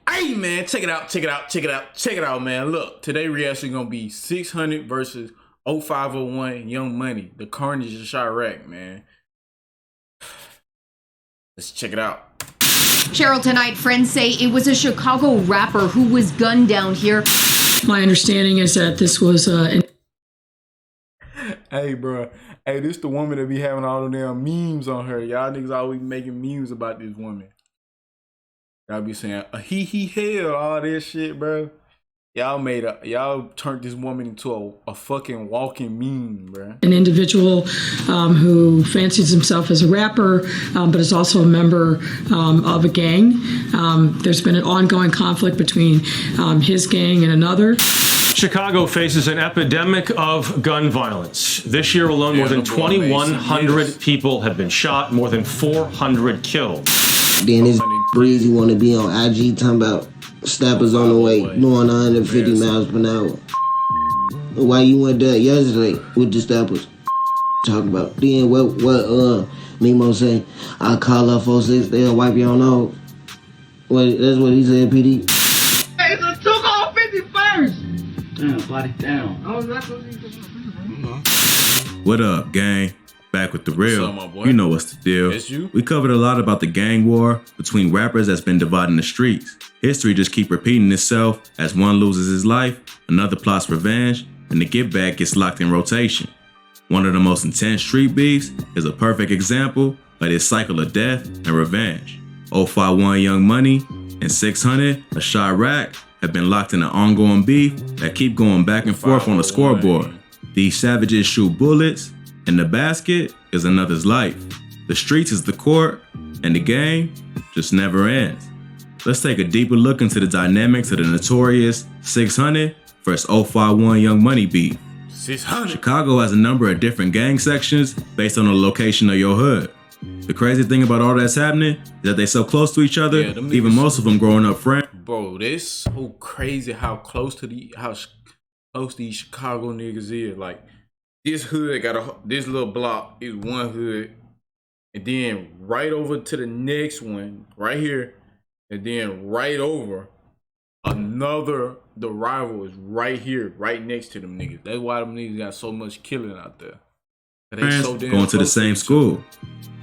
Hey, man, check it out, man. Look, today reaction gonna be 600 versus 0501 Young Money, the Carnage of Chiraq, man. Let's check it out. Cheryl, tonight, friends say it was a Chicago rapper who was gunned down here. My understanding is that this was Hey, bro. Hey, this the woman that be having all them damn memes on her. Y'all niggas always making memes about this woman. Y'all be saying he hell, all this shit, bro. Y'all turned this woman into a fucking walking meme, bro. an individual who fancies himself as a rapper, but is also a member of a gang. There's been an ongoing conflict between his gang and another. Chicago faces an epidemic of gun violence. This year alone, more than 2,100 people have been shot, more than 400 killed. Then this breezy want to be on IG talking about snappers on the way, doing 150 miles per hour. Why you went there yesterday with the snappers? Talking about. Then what Mimo say? I call her 46, they'll wipe your nose. Wait, that's what he said, PD. Hey, so took off 51st. Damn, body down. I was not supposed to What up, gang? Back with the real. What's up, my boy? You know what's the deal. It's you. We covered a lot about the gang war between rappers that's been dividing the streets. History just keep repeating itself as one loses his life, another plots revenge, and the get back gets locked in rotation. One of the most intense street beefs is a perfect example of this cycle of death and revenge. 051 Young Money and 600 of Chiraq have been locked in an ongoing beef that keep going back and forth on the scoreboard. These savages shoot bullets, and the basket is another's life. The streets is the court, and the game just never ends. Let's take a deeper look into the dynamics of the notorious 600 versus 051 Young Money beef. 600. Chicago has a number of different gang sections based on the location of your hood. The crazy thing about all that's happening is that they so close to each other, even most of them growing up friends. Bro, this so crazy how close these Chicago niggas is. Like, this hood got this little block is one hood, and then right over to the next one, right here, and then right over the rival is right here, right next to them niggas. That's why them niggas got so much killing out there. They so damn going to the same school.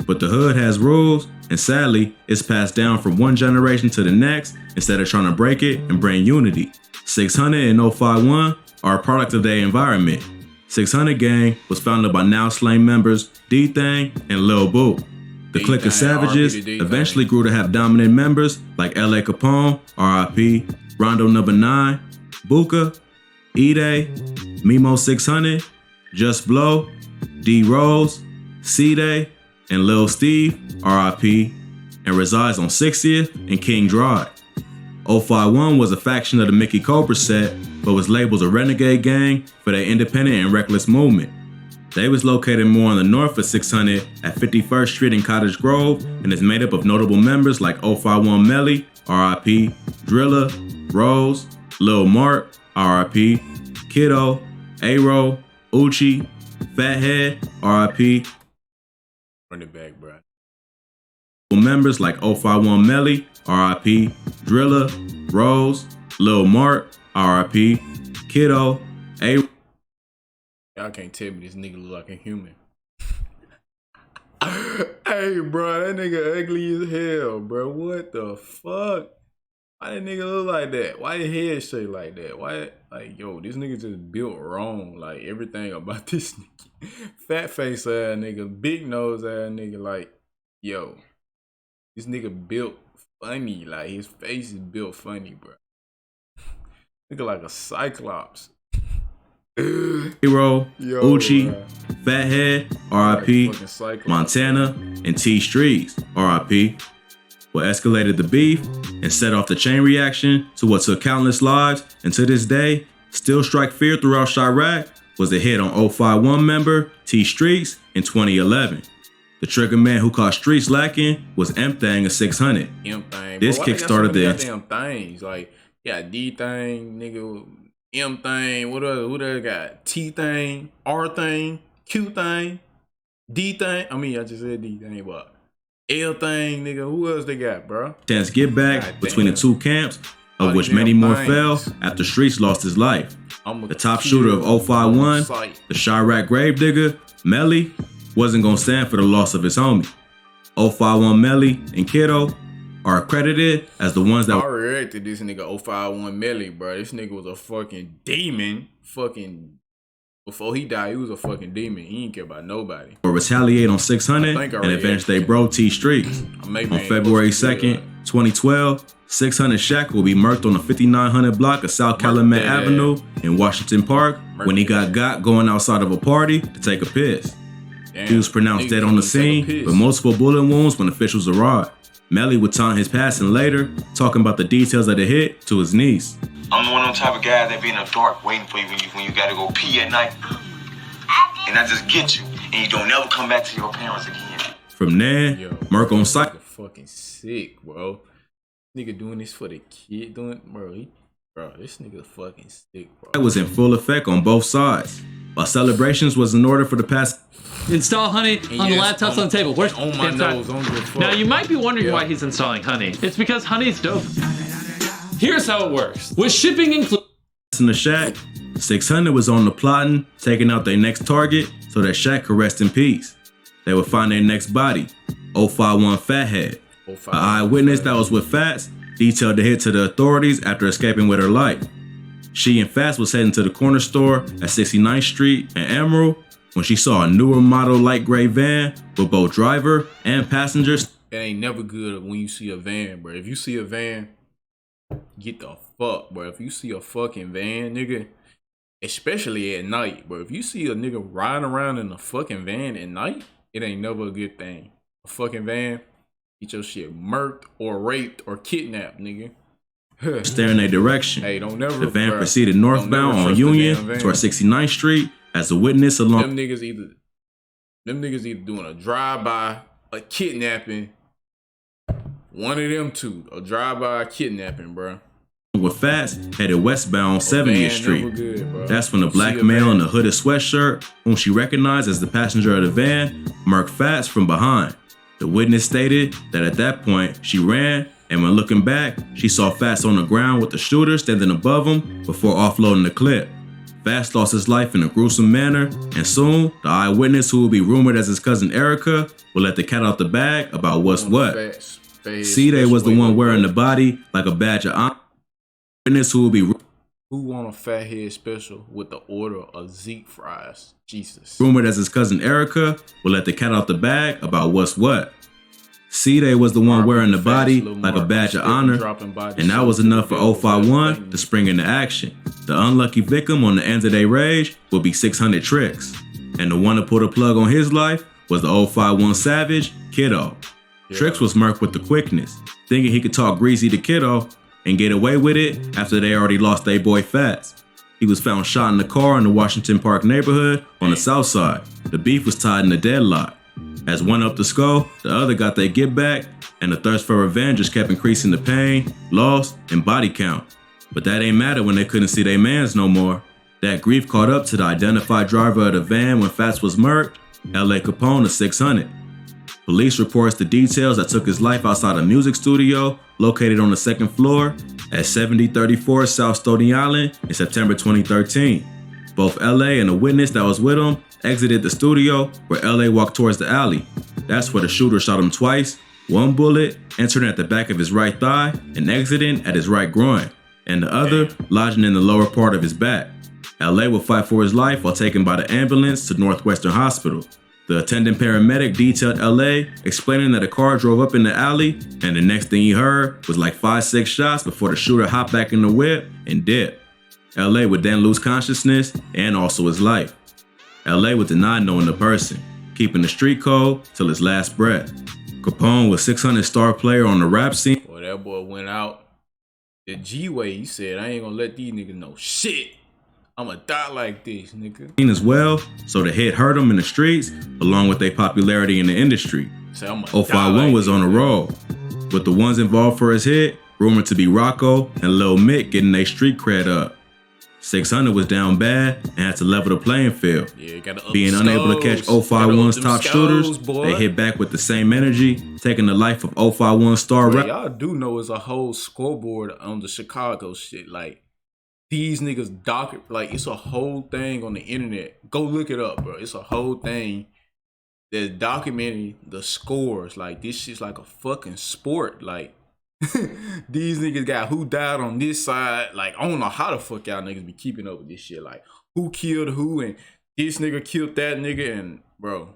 But the hood has rules, and sadly, it's passed down from one generation to the next instead of trying to break it and bring unity. 600 and 051 are a product of their environment. 600 gang was founded by now slain members D-Thang and Lil Boo. The clique of savages eventually grew to have dominant members like L.A. Capone, R.I.P., Rondo Number 9, Buka, E-Day, Mimo 600, Just Blow, D-Rose, C-Day, and Lil Steve, R.I.P., and resides on 60th and King Drive. 051 was a faction of the Mickey Cobra set, but was labeled a renegade gang for their independent and reckless movement. They was located more on the north of 600 at 51st Street in Cottage Grove, and is made up of notable members like 051 Melly, R.I.P., Drilla, Rose, Lil Mark, R.I.P., Kiddo, A-Ro, Uchi, Fathead, R.I.P. Run it back, bro. Members like 051 Melly, R.I.P., Drilla, Rose, Lil Mark, R.I.P., Kiddo, A. Y'all can't tell me this nigga look like a human. Hey, bro, that nigga ugly as hell, bro. What the fuck? Why that nigga look like that? Why his head shaped like that? Why, like, yo, this nigga just built wrong. Like, everything about this nigga. Fat face ass nigga, big nose ass nigga, like, yo. This nigga built funny. Like, his face is built funny, bro. Nigga like a cyclops. Hero, Uchi, bro. Fathead, R.I.P., Montana, and T Streets, R.I.P. What escalated the beef and set off the chain reaction to what took countless lives, and to this day still strike fear throughout Chiraq, was a hit on 051 member T Streets in 2011. The trigger man who caught Streets lacking was M-Thang of 600. M-Thang. This kick-started the damn things. Like, yeah, D-Thang, nigga, M-Thang, who that got? T-Thang, R-Thang, Q-Thang, D-Thang. I mean, I just said D-Thang, but Everything, nigga. Who else they got, bro? Chance get back between the two camps, of which many more fell after Streets lost his life. The top shooter of 051, the Chiraq gravedigger, Melly, wasn't gonna stand for the loss of his homie. 051 Melly and Kiddo are accredited as the ones that I reacted this nigga 051 Melly, bro. This nigga was a fucking demon. Before he died, he was a fucking demon. He didn't care about nobody. Or retaliate on 600 and avenge they bro T Streets. On February 2nd, 2012, 600 Shaq will be murked on the 5900 block of South Calumet Avenue in Washington Park when he got going outside of a party to take a piss. He was pronounced dead on the scene with multiple bullet wounds when officials arrived. Melly would taunt his passing later, talking about the details of the hit to his niece. I'm one of them type of guys that be in the dark waiting for you when you gotta go pee at night. And I just get you, and you don't never come back to your parents again. From there, Merc on site. Fucking sick, bro. Nigga doing this for the kid, bro, this nigga fucking sick, bro. It was in full effect on both sides. While celebrations was in order for the past. Install Honey on the laptops on the table. Where's on my nose? Now you might be wondering why he's installing Honey. It's because Honey's dope. Here's how it works. With shipping included In the Shack, 600 was on the plotting, taking out their next target so that Shaq could rest in peace. They would find their next body, 051 Fathead. An eyewitness that was with Fats detailed the hit to the authorities after escaping with her life. She and Fats was heading to the corner store at 69th Street and Emerald when she saw a newer model light gray van with both driver and passengers. It ain't never good when you see a van, bro. If you see a van, get the fuck, bro. If you see a fucking van, nigga, especially at night, bro. If you see a nigga riding around in a fucking van at night, it ain't never a good thing. A fucking van, get your shit murked or raped or kidnapped, nigga. Staring their direction. Hey, don't never. The van proceeded northbound on Union toward 69th Street as a witness along. Them niggas either doing a drive-by, a kidnapping. One of them two, a drive-by kidnapping, bro. With Fats headed westbound on 70th Street. That's when a black male in a hooded sweatshirt, whom she recognized as the passenger of the van, murked Fats from behind. The witness stated that at that point she ran, and when looking back, she saw Fats on the ground with the shooter standing above him before offloading the clip. Fats lost his life in a gruesome manner, and soon the eyewitness, who will be rumored as his cousin Erica, will let the cat out the bag about what's what. C-Day was the one wearing the body like a badge of honor. Witness who will be who want a fathead special with the order of Zeke fries. Jesus. Rumored as his cousin Erica will let the cat out the bag about what's what. C-Day was the one wearing the body like a badge of honor, and that was enough for 051 to spring into action. The unlucky victim on the end of their rage would be 600 Tricks, and the one to pull the plug on his life was the 051 Savage, Kiddo. Tricks was murked with the quickness, thinking he could talk greasy to Kiddo and get away with it after they already lost their boy Fats. He was found shot in the car in the Washington Park neighborhood on the south side. The beef was tied in a deadlock. As one up the skull, the other got their get back, and the thirst for revenge just kept increasing the pain, loss, and body count. But that ain't matter when they couldn't see their mans no more. That grief caught up to the identified driver of the van when Fats was murked, L.A. Capone of 600. Police reports the details that took his life outside a music studio located on the second floor at 7034 South Stony Island in September 2013. Both LA and the witness that was with him exited the studio, where LA walked towards the alley. That's where the shooter shot him twice, one bullet entering at the back of his right thigh and exiting at his right groin, and the other lodging in the lower part of his back. LA would fight for his life while taken by the ambulance to Northwestern Hospital. The attending paramedic detailed LA, explaining that a car drove up in the alley, and the next thing he heard was like 5-6 shots before the shooter hopped back in the whip and dipped. LA would then lose consciousness and also his life. LA would deny knowing the person, keeping the street code till his last breath. Capone was 600 star player on the rap scene. Boy, that boy went out the G-way. He said, I ain't gonna let these niggas know shit. I'ma die like this, nigga. As well, so the hit hurt him in the streets, along with their popularity in the industry. 051 was on a roll, with the ones involved for his hit rumored to be Rocco and Lil Mick getting their street cred up. 600 was down bad and had to level the playing field. Yeah, gotta up Being the unable to catch scores. 051's Gotta up top them shooters, scores, boy. they hit back with the same energy, taking the life of 051 star Bro, rap. y'all do know it's a whole scoreboard on the Chicago shit. Like, these niggas docket, like, it's a whole thing on the internet. Go look it up, bro. It's a whole thing that's documenting the scores. Like, this shit's like a fucking sport. Like, these niggas got who died on this side. Like, I don't know how the fuck y'all niggas be keeping up with this shit. Like, who killed who, and this nigga killed that nigga, and bro.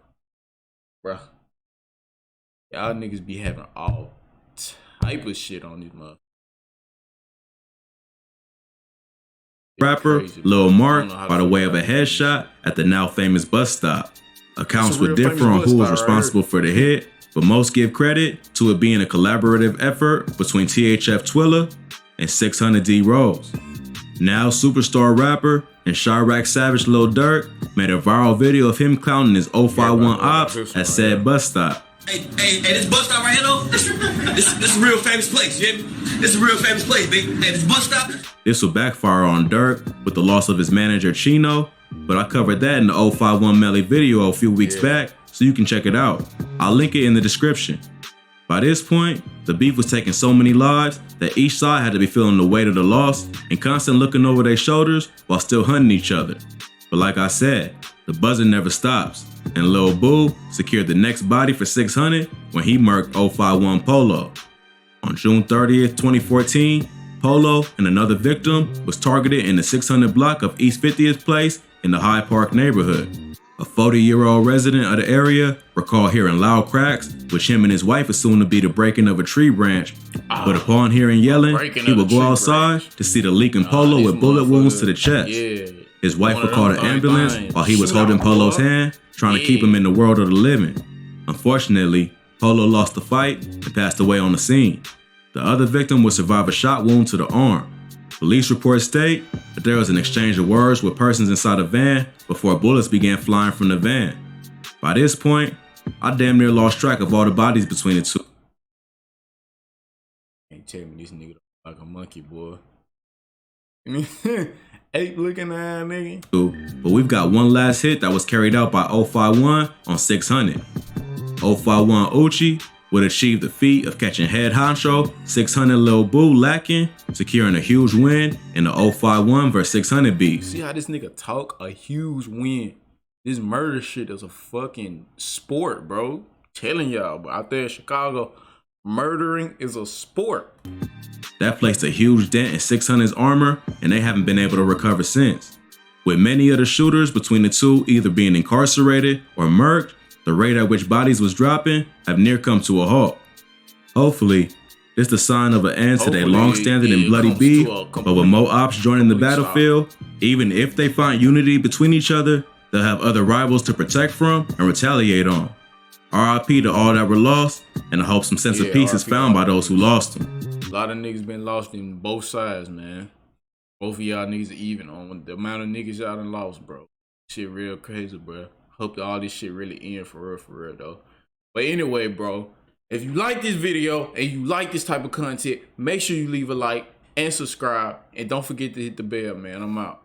Y'all niggas be having all type of shit on these motherfuckers. Rapper Crazy, Lil bro. Mark I don't know how by to the way of a figure out this headshot at the now famous bus stop. Accounts It's a would real differ famous on bus who was stop right responsible here. for the hit, but most give credit to it being a collaborative effort between THF Twilla and 600D Rose. Now superstar rapper and Chiraq Savage Lil Durk made a viral video of him clowning his 051 ops at said bus stop. Hey, this bus stop right here, though, this is a real famous place, you hear me? This is a real famous place, baby. Hey, this bus stop. This will backfire on Durk with the loss of his manager Chino, but I covered that in the 051 Melly video a few weeks back, so you can check it out. I'll link it in the description. By this point, the beef was taking so many lives that each side had to be feeling the weight of the loss and constantly looking over their shoulders while still hunting each other. But like I said, the buzzing never stops, and Lil Boo secured the next body for 600 when he murked 051 Polo. On June 30th, 2014, Polo and another victim was targeted in the 600 block of East 50th Place in the Hyde Park neighborhood. A 40-year-old resident of the area recalled hearing loud cracks, which him and his wife assumed to be the breaking of a tree branch. But upon hearing yelling, he would go outside to see the leaking Polo with bullet wounds to the chest. His wife would call the ambulance while he was holding Polo's hand, trying to keep him in the world of the living. Unfortunately, Polo lost the fight and passed away on the scene. The other victim would survive a shot wound to the arm. Police reports state that there was an exchange of words with persons inside a van before bullets began flying from the van. By this point, I damn near lost track of all the bodies between the two. Ain't tell me this nigga like a monkey, boy. Ape looking at nigga. But we've got one last hit that was carried out by 051 on 600. 051 Uchi would achieve the feat of catching head honcho 600 Lil Boo lacking, securing a huge win in the 051 vs 600 beef. See how this nigga talk? A huge win. This murder shit is a fucking sport, bro. Telling y'all, but out there in Chicago, murdering is a sport. That placed a huge dent in 600's armor, and they haven't been able to recover since. With many of the shooters between the two either being incarcerated or murked, the rate at which bodies was dropping have near come to a halt. Hopefully, this the sign of an end to their long-standing and bloody beef, but with more ops joining the battlefield, even if they find unity between each other, they'll have other rivals to protect from and retaliate on. RIP to all that were lost, and I hope some sense of peace is found by those who lost them. A lot of niggas been lost in both sides, man. Both of y'all niggas are even on the amount of niggas y'all done lost, bro. Shit real crazy, bro. Hope that all this shit really end for real, though. But anyway, bro, if you like this video and you like this type of content, make sure you leave a like and subscribe. And don't forget to hit the bell, man. I'm out.